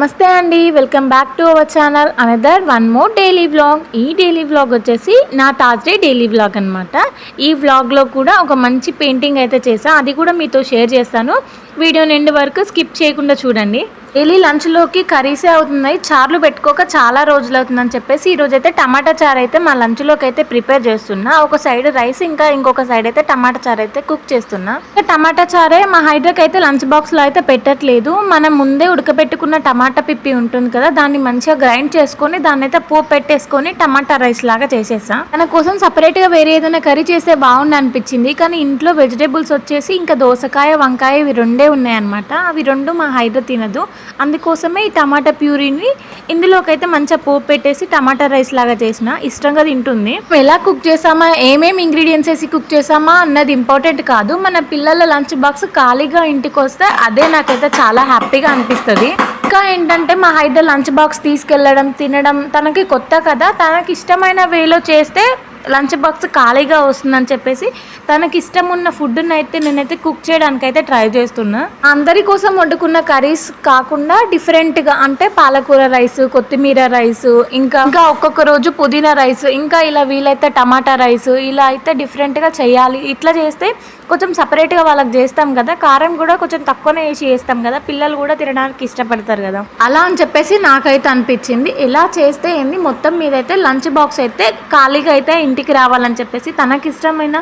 నమస్తే అండి, welcome back to our channel another one more daily vlog. ఈ daily vlog వచ్చేసి నా థర్స్డే డైలీ వ్లాగ్ అనమాట. ఈ వ్లాగ్లో కూడా ఒక మంచి పెయింటింగ్ అయితే చేసా, అది కూడా మీతో షేర్ చేస్తాను. వీడియో నిండు వరకు స్కిప్ చేయకుండా చూడండి. డైలీ లంచ్లోకి కర్రీసే అవుతున్నాయి, చార్లు పెట్టుకోక చాలా రోజులు అవుతుందని చెప్పేసి ఈరోజు అయితే టమాటా చారు అయితే మా లంచ్లోకి అయితే ప్రిపేర్ చేస్తున్నా. ఒక సైడ్ రైస్, ఇంకా ఇంకొక సైడ్ అయితే టమాటా చారు అయితే కుక్ చేస్తున్నా. టమాటా చారే మా హైడ్రాకి అయితే లంచ్ బాక్స్లో అయితే పెట్టట్లేదు. మనం ముందే ఉడకబెట్టుకున్న టమాటా పిప్పి ఉంటుంది కదా, దాన్ని మంచిగా గ్రైండ్ చేసుకొని దాన్ని అయితే పోపు పెట్టేసుకొని టమాటా రైస్ లాగా చేసేసా. మన కోసం సపరేట్గా వేరే ఏదైనా కర్రీ చేస్తే బాగుంది అనిపించింది, కానీ ఇంట్లో వెజిటేబుల్స్ వచ్చేసి ఇంకా దోసకాయ, వంకాయ ఇవి రెండే ఉన్నాయన్నమాట. అవి రెండు మా హైడ్రా తినదు, అందుకోసమే ఈ టమాటా ప్యూరీని ఇందులోకి అయితే మంచిగా పోపు పెట్టేసి టమాటా రైస్ లాగా చేసిన, ఇష్టంగా తింటుంది. ఎలా కుక్ చేసామా, ఏమేమి ఇంగ్రీడియంట్స్ వేసి కుక్ చేసామా అన్నది ఇంపార్టెంట్ కాదు. మన పిల్లల లంచ్ బాక్స్ ఖాళీగా ఇంటికి వస్తే అదే నాకైతే చాలా హ్యాపీగా అనిపిస్తుంది. ఇంకా ఏంటంటే మా హైడ్రా లంచ్ బాక్స్ తీసుకెళ్ళడం, తినడం తనకి కొత్త కదా, తనకి ఇష్టమైన వేలో చేస్తే లంచ్ బాక్స్ ఖాళీగా వస్తుందని చెప్పేసి తనకి ఇష్టం ఉన్న ఫుడ్ని అయితే నేనైతే కుక్ చేయడానికి అయితే ట్రై చేస్తున్నా. అందరి కోసం వండుకున్న కర్రీస్ కాకుండా డిఫరెంట్గా, అంటే పాలకూర రైస్, కొత్తిమీర రైస్, ఇంకా ఒక్కొక్క రోజు పుదీనా రైస్, ఇంకా ఇలా వీలైతే టమాటా రైస్, ఇలా అయితే డిఫరెంట్గా చేయాలి. ఇట్లా చేస్తే కొంచెం సపరేట్గా వాళ్ళకి చేస్తాం కదా, కారం కూడా కొంచెం తక్కువనే వేసి చేస్తాం కదా, పిల్లలు కూడా తినడానికి ఇష్టపడతారు కదా, అలా అని చెప్పేసి నాకైతే అనిపించింది. ఇలా చేస్తే ఏంది మొత్తం మీద అయితే లంచ్ బాక్స్ అయితే ఖాళీగా అయితే ఇంటికి రావాలని చెప్పేసి తనకి ఇష్టమైన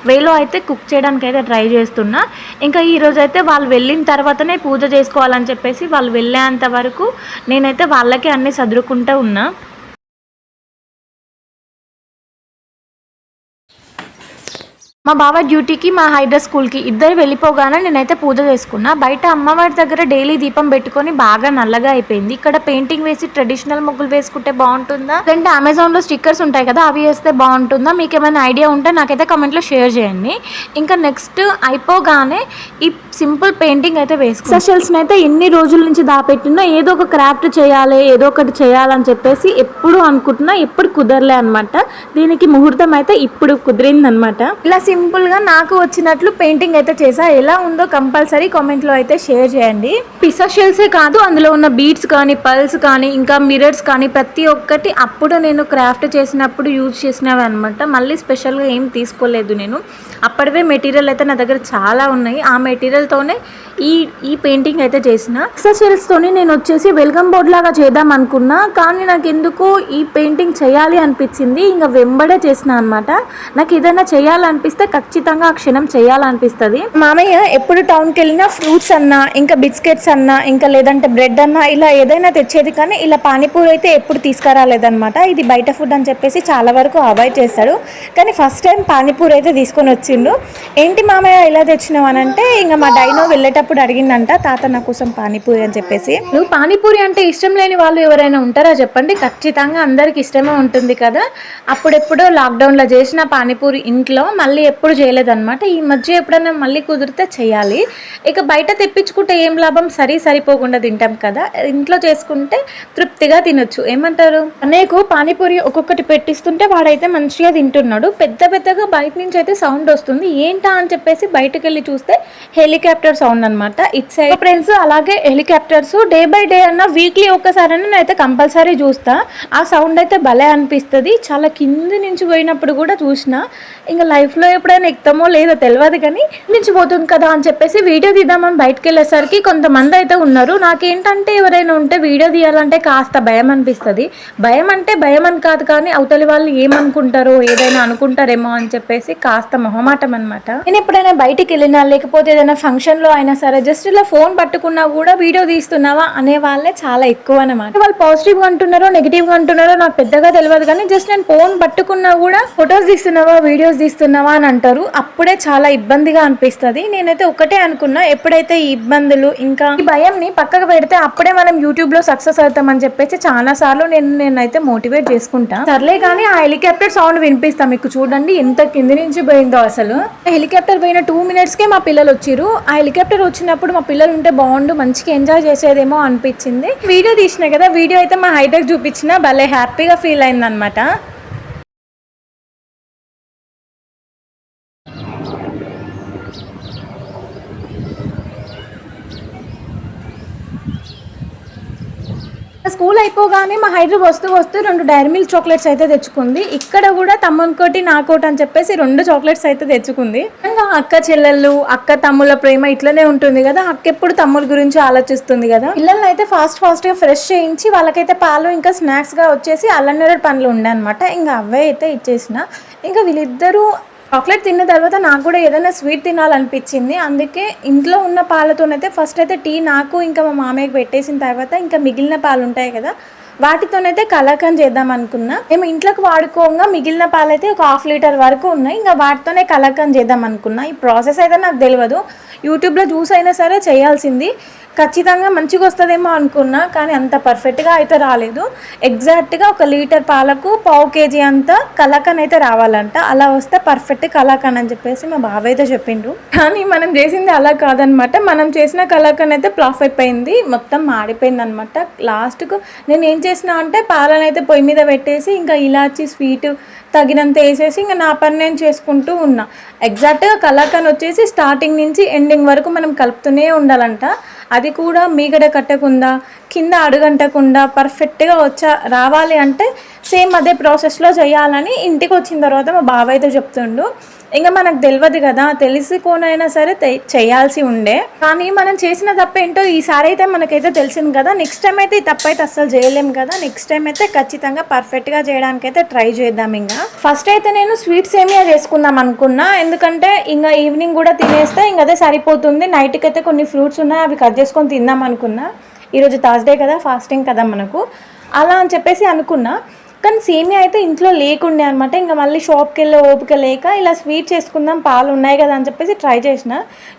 వేలో అయితే కుక్ చేయడానికి అయితే ట్రై చేస్తున్నా. ఇంకా ఈరోజు అయితే వాళ్ళు వెళ్ళిన తర్వాతనే పూజ చేసుకోవాలని చెప్పేసి వాళ్ళు వెళ్ళేంత వరకు నేనైతే వాళ్ళకి అన్నీ సదురుకుంటూ ఉన్నా. మా బావ డ్యూటీకి, మా హైడ్రా స్కూల్కి ఇద్దరు వెళ్ళిపోగానే నేనైతే పూజ చేసుకున్నా. బయట అమ్మవారి దగ్గర డైలీ దీపం పెట్టుకొని బాగా నల్లగా అయిపోయింది. ఇక్కడ పెయింటింగ్ వేసి ట్రెడిషనల్ ముగ్గులు వేసుకుంటే బాగుంటుందా, లేదంటే అమెజాన్లో స్టిక్కర్స్ ఉంటాయి కదా అవి వేస్తే బాగుంటుందా, మీకు ఏమైనా ఐడియా ఉంటే నాకైతే కమెంట్లో షేర్ చేయండి. ఇంకా నెక్స్ట్ అయిపోగానే ఈ సింపుల్ పెయింటింగ్ అయితే వేసుకున్నా. షెల్స్ని అయితే ఎన్ని రోజుల నుంచి దాపెట్టినా ఏదో ఒక క్రాఫ్ట్ చేయాలి, ఏదో ఒకటి చేయాలని చెప్పేసి ఎప్పుడు అనుకుంటున్నా, ఎప్పుడు కుదరలే అనమాట. దీనికి ముహూర్తం అయితే ఇప్పుడు కుదిరిందనమాట. ఇలా సింపుల్గా నాకు వచ్చినట్లు పెయింటింగ్ అయితే చేసా. ఎలా ఉందో కంపల్సరీ కామెంట్లో అయితే షేర్ చేయండి. పిసా షెల్సే కాదు, అందులో ఉన్న బీడ్స్ కానీ, పల్స్ కానీ, ఇంకా మిరర్స్ కానీ ప్రతి ఒక్కటి అప్పుడు నేను క్రాఫ్ట్ చేసినప్పుడు యూజ్ చేసినవి అనమాట. మళ్ళీ స్పెషల్గా ఏం తీసుకోలేదు నేను, అప్పటివే మెటీరియల్ అయితే నా దగ్గర చాలా ఉన్నాయి. ఆ మెటీరియల్తోనే ఈ పెయింటింగ్ అయితే చేసిన. పిసా షెల్స్తోని నేను వచ్చేసి వెల్కమ్ బోర్డ్ లాగా చేద్దాం అనుకున్నా, కానీ నాకు ఎందుకు ఈ పెయింటింగ్ చేయాలి అనిపించింది. ఇంకా వెంబడే చేసిన అనమాట. నాకు ఏదైనా చేయాలనిపిస్తే ఖచ్చితంగా ఆ క్షణం చేయాలనిపిస్తుంది. మామయ్య ఎప్పుడు టౌన్కి వెళ్ళినా ఫ్రూట్స్ అన్నా, ఇంకా బిస్కెట్స్ అన్నా, ఇంకా లేదంటే బ్రెడ్ అన్నా ఇలా ఏదైనా తెచ్చేది, కానీ ఇలా పానీపూరి అయితే ఎప్పుడు తీసుకురాలేదనమాట. ఇది బయట ఫుడ్ అని చెప్పేసి చాలా వరకు అవాయిడ్ చేస్తాడు, కానీ ఫస్ట్ టైం పానీపూరి అయితే తీసుకొని వచ్చిండు. ఏంటి మామయ్య ఇలా తెచ్చినావు అని అంటే, ఇంకా మా డైనో వెళ్ళేటప్పుడు అడిగిందంట, తాత నా కోసం పానీపూరి అని చెప్పేసి. నువ్వు పానీపూరి అంటే ఇష్టం లేని వాళ్ళు ఎవరైనా ఉంటారా చెప్పండి? ఖచ్చితంగా అందరికి ఇష్టమే ఉంటుంది కదా. అప్పుడెప్పుడో లాక్డౌన్లో చేసిన పానీపూరి ఇంట్లో మళ్ళీ ఎప్పుడు చేయలేదన్నమాట. ఈ మధ్య ఎప్పుడైనా మళ్ళీ కుదిరితే చేయాలి. ఇక బయట తెప్పించుకుంటే ఏం లాభం, సరిపోకుండా తింటాం కదా, ఇంట్లో చేసుకుంటే తృప్తిగా తినొచ్చు. ఏమంటారు? అనేకు పానీపూరి ఒక్కొక్కటి పెట్టిస్తుంటే వాడైతే మంచిగా తింటున్నాడు. పెద్దగా బయట నుంచి అయితే సౌండ్ వస్తుంది. ఏంటా అని చెప్పేసి బయటకు వెళ్ళి చూస్తే హెలికాప్టర్ సౌండ్ అనమాట. ఇట్ సైడ్ ఫ్రెండ్స్, అలాగే హెలికాప్టర్స్ డే బై డే అన్న వీక్లీ ఒక్కసారైనా నేనైతే కంపల్సరీ చూస్తా. ఆ సౌండ్ అయితే భలే అనిపిస్తుంది. చాలా కింది నుంచి పోయినప్పుడు కూడా చూసిన. ఇంకా లైఫ్లో ఎప్పుడైనా ఎక్కుతామో లేదో తెలియదు, కానీ మించిపోతుంది కదా అని చెప్పేసి వీడియో తీద్దామని బయటకు వెళ్ళేసరికి కొంతమంది అయితే ఉన్నారు. నాకేంటంటే ఎవరైనా ఉంటే వీడియో తీయాలంటే కాస్త భయం అనిపిస్తుంది. భయం అంటే భయం అని కాదు, కానీ అవతలి వాళ్ళు ఏమనుకుంటారో, ఏదైనా అనుకుంటారేమో అని చెప్పేసి కాస్త మొహమాటం అనమాట. నేను ఎప్పుడైనా బయటికి వెళ్ళినా, లేకపోతే ఏదైనా ఫంక్షన్లో అయినా సరే జస్ట్ ఇలా ఫోన్ పట్టుకున్నా కూడా వీడియో తీస్తున్నావా అనే వాళ్ళే చాలా ఎక్కువ అనమాట. వాళ్ళు పాజిటివ్గా అంటున్నారో నెగిటివ్గా అంటున్నారో నాకు పెద్దగా తెలియదు, కానీ జస్ట్ నేను ఫోన్ పట్టుకున్నా కూడా ఫొటోస్ తీస్తున్నావా, వీడియోస్ తీస్తున్నావా అని అంటారు. అప్పుడే చాలా ఇబ్బందిగా అనిపిస్తుంది. నేనైతే ఒకటే అనుకున్నా, ఎప్పుడైతే ఈ ఇబ్బందులు ఇంకా ఈ భయంని పక్కకు పెడితే అప్పుడే మనం యూట్యూబ్ లో సక్సెస్ అవుతామని చెప్పేసి చాలా సార్లు నేనైతే మోటివేట్ చేసుకుంటా. సర్లే కానీ ఆ హెలికాప్టర్ సౌండ్ వినిపిస్తాం మీకు, చూడండి ఎంత కింది నుంచి పోయిందో అసలు. హెలికాప్టర్ పోయిన 2 minutesకే మా పిల్లలు వచ్చిరు. ఆ హెలికాప్టర్ వచ్చినప్పుడు మా పిల్లలు ఉంటే బాగుండు, మంచిగా ఎంజాయ్ చేసేదేమో అనిపించింది. వీడియో తీసిన కదా, వీడియో అయితే మా హైడ్రాకి చూపించిన, భలే హ్యాపీగా ఫీల్ అయింది అనమాట. స్కూల్ అయిపోగానే మా హైదరాబాద్ వస్తూ వస్తూ 2 డైరీ మిల్క్ చాక్లెట్స్ అయితే తెచ్చుకుంది. ఇక్కడ కూడా తమ్మునికోటి నాకోటి అని చెప్పేసి 2 చాక్లెట్స్ అయితే తెచ్చుకుంది. ఇంకా అక్క చెల్లెళ్ళు అక్క తమ్ముళ్ళ ప్రేమ ఇట్లనే ఉంటుంది కదా, అక్క ఎప్పుడు తమ్ముల గురించి ఆలోచిస్తుంది కదా. పిల్లల్ని అయితే ఫాస్ట్గా ఫ్రెష్ చేయించి వాళ్ళకైతే పాలు ఇంకా స్నాక్స్గా వచ్చేసి అల్లం నేరేడు పండ్లు ఉండే అనమాట. ఇంకా అవే అయితే ఇచ్చేసిన. ఇంకా వీళ్ళిద్దరూ చాక్లెట్ తిన్న తర్వాత నాకు కూడా ఏదైనా స్వీట్ తినాలనిపించింది. అందుకే ఇంట్లో ఉన్న పాలతోనైతే ఫస్ట్ అయితే టీ నాకు ఇంకా మా మామయ్యకి పెట్టేసిన తర్వాత ఇంకా మిగిలిన పాలు ఉంటాయి కదా వాటితోనైతే కలాకండ్ చేద్దాం అనుకున్నా. మేము ఇంట్లోకి వాడుకోగా మిగిలిన పాలైతే ఒక 1/2 లీటర్ వరకు ఉన్నాయి. ఇంకా వాటితోనే కలాకండ్ చేద్దాం అనుకున్నా. ఈ ప్రాసెస్ అయితే నాకు తెలియదు, యూట్యూబ్లో చూసైనా సరే చేయాల్సింది. ఖచ్చితంగా మంచిగా వస్తుందేమో అనుకున్నా, కానీ అంత పర్ఫెక్ట్గా అయితే రాలేదు. ఎగ్జాక్ట్గా 1 లీటర్ పాలకు 1/2 కేజీ అంత కలాకండ్ అయితే రావాలంట. అలా వస్తే పర్ఫెక్ట్ కలాకండ్ అని చెప్పేసి మా బాబాయ్ అయితే చెప్పిండ్రు. కానీ మనం చేసింది అలా కాదనమాట. మనం చేసిన కలాకండ్ అయితే ఫ్లాప్ అయిపోయింది, మొత్తం మాడిపోయింది అనమాట. లాస్ట్కు నేను ఏం చేసిన అంటే పాలను అయితే పొయ్యి మీద పెట్టేసి ఇంకా ఇలాచి స్వీట్ తగినంత వేసేసి ఇంకా నా పని నేను చేసుకుంటూ ఉన్నా. ఎగ్జాక్ట్గా కలాకండ్ వచ్చేసి స్టార్టింగ్ నుంచి ఎండింగ్ వరకు మనం కలుపుతూనే ఉండాలంట. అది కూడా మీగడ కట్టకుండా కింద అడుగంటకుండా పర్ఫెక్ట్గా రావాలి అంటే సేమ్ అదే ప్రాసెస్లో చేయాలని ఇంటికి వచ్చిన తర్వాత మా బాబాయ్ అయితే చెప్తుండు. ఇంకా మనకు తెలియదు కదా, తెలిసికోనైనా సరే చేయాల్సి ఉండే. కానీ మనం చేసిన తప్పేంటో ఈసారి అయితే మనకైతే తెలిసింది కదా. నెక్స్ట్ టైం అయితే ఈ తప్పు అయితే అస్సలు చేయలేము కదా. నెక్స్ట్ టైం అయితే ఖచ్చితంగా పర్ఫెక్ట్గా చేయడానికి అయితే ట్రై చేద్దాం. ఇంకా ఫస్ట్ అయితే నేను స్వీట్ సేమియా చేసుకుందాం అనుకున్నా, ఎందుకంటే ఇంకా ఈవినింగ్ కూడా తినేస్తే ఇంకా అదే సరిపోతుంది. నైట్కి అయితే కొన్ని ఫ్రూట్స్ ఉన్నాయి, అవి కట్ చేసుకొని తిందాం అనుకున్నా. ఈరోజు థర్స్డే కదా, ఫాస్టింగ్ కదా మనకు, అలా అని చెప్పేసి అనుకున్నా. కానీ సేమియా అయితే ఇంట్లో లేకుండే అనమాట. ఇంకా మళ్ళీ షాప్కి వెళ్ళి ఓపిక లేక ఇలా స్వీట్ చేసుకుందాం పాలు ఉన్నాయి కదా అని చెప్పేసి ట్రై చేసిన.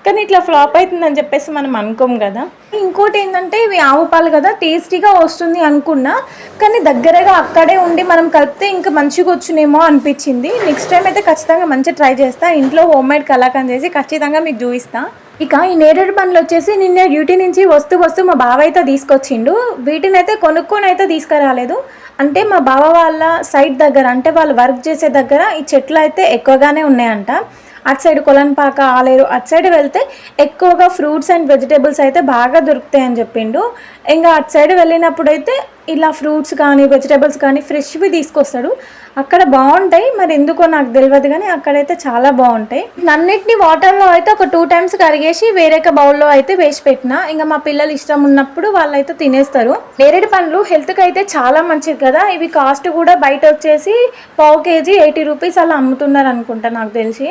కానీ ఇట్లా ఫ్లాప్ అవుతుందని చెప్పేసి మనం అనుకోం కదా. ఇంకోటి ఏంటంటే ఇవి ఆవు పాలు కదా, టేస్టీగా వస్తుంది అనుకున్నా. కానీ దగ్గరగా అక్కడే ఉండి మనం కలిపితే ఇంకా మంచిగా వచ్చునేమో అనిపించింది. నెక్స్ట్ టైం అయితే ఖచ్చితంగా మంచిగా ట్రై చేస్తా. ఇంట్లో హోమ్ మేడ్ కలాకండ్ చేసి ఖచ్చితంగా మీకు చూపిస్తా. ఇక ఈ నేరేడు పండ్లు వచ్చేసి నిన్న డ్యూటీ నుంచి వస్తూ మా బావ అయితే తీసుకొచ్చిండు. వీటిని అయితే కొనుక్కొని అయితే తీసుకురాలేదు. అంటే మా బావ వాళ్ళ సైట్ దగ్గర, అంటే వాళ్ళు వర్క్ చేసే దగ్గర ఈ చెట్లు అయితే ఎక్కువగానే ఉన్నాయంట. అటు సైడ్ కొలన్పాక ఆలేరు అటు సైడ్ వెళ్తే ఎక్కువగా ఫ్రూట్స్ అండ్ వెజిటేబుల్స్ అయితే బాగా దొరుకుతాయి అని చెప్పిండు. ఇంకా అటు సైడ్ వెళ్ళినప్పుడు అయితే ఇలా ఫ్రూట్స్ కానీ వెజిటేబుల్స్ కానీ ఫ్రెష్వి తీసుకొస్తాడు. అక్కడ బాగుంటాయి, మరి ఎందుకో నాకు తెలియదు కానీ అక్కడైతే చాలా బాగుంటాయి. అన్నిటిని వాటర్లో అయితే ఒక 2 టైమ్స్ కరిగేసి వేరేక బౌల్లో అయితే వేసి పెట్టిన. ఇంకా మా పిల్లలు ఇష్టం ఉన్నప్పుడు వాళ్ళైతే తినేస్తారు. నేరేడు పండ్లు హెల్త్కి అయితే చాలా మంచిది కదా. ఇవి కాస్ట్ కూడా బయట వచ్చేసి 1/2 కేజీ 80 రూపీస్ అలా అమ్ముతున్నారు అనుకుంటా నాకు తెలిసి.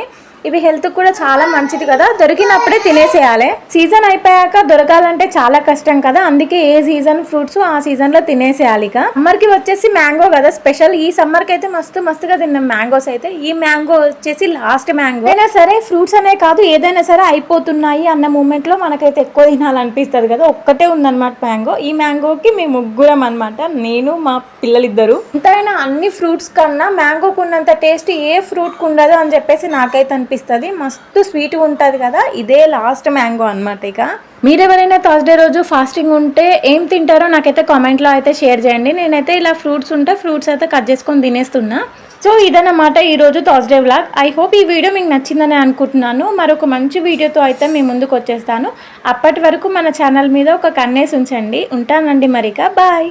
ఇవి హెల్త్ కూడా చాలా మంచిది కదా, దొరికినప్పుడే తినేసేయాలి. సీజన్ అయిపోయాక దొరకాలంటే చాలా కష్టం కదా, అందుకే ఏ సీజన్ ఫ్రూట్స్ ఆ సీజన్ లో తినేసేయాలి. ఇక సమ్మర్ కి వచ్చేసి మ్యాంగో కదా స్పెషల్. ఈ సమ్మర్ కి అయితే మస్తుగా తిన్నాం మ్యాంగోస్ అయితే. ఈ మ్యాంగో వచ్చేసి లాస్ట్ మ్యాంగో. అయినా సరే ఫ్రూట్స్ అనే కాదు ఏదైనా సరే అయిపోతున్నాయి అన్న మూమెంట్ లో మనకైతే ఎక్కువ తినాలనిపిస్తుంది కదా. ఒక్కటే ఉందన్నమాట మ్యాంగో. ఈ మ్యాంగోకి మేము ముగ్గురం అనమాట, నేను మా పిల్లలిద్దరు. ఎంతైనా అన్ని ఫ్రూట్స్ కన్నా మ్యాంగోకు ఉన్నంత టేస్ట్ ఏ ఫ్రూట్ కు ఉండదు అని చెప్పేసి నాకైతే అనిపిస్తుంది. మస్తు స్వీట్గా ఉంటుంది కదా. ఇదే లాస్ట్ మ్యాంగో అనమాట. ఇక మీరెవరైనా థర్స్డే రోజు ఫాస్టింగ్ ఉంటే ఏం తింటారో నాకైతే కామెంట్లో అయితే షేర్ చేయండి. నేనైతే ఇలా ఫ్రూట్స్ ఉంటే ఫ్రూట్స్ అయితే కట్ చేసుకొని తినేస్తున్నా. సో ఇదన్నమాట ఈరోజు థర్స్డే వ్లాగ్. ఐ హోప్ ఈ వీడియో మీకు నచ్చిందని అనుకుంటున్నాను. మరొక మంచి వీడియోతో అయితే మీ ముందుకు వచ్చేస్తాను. అప్పటి వరకు మన ఛానల్ మీద ఒక కన్నేసి ఉంచండి. ఉంటానండి మరిక, బాయ్.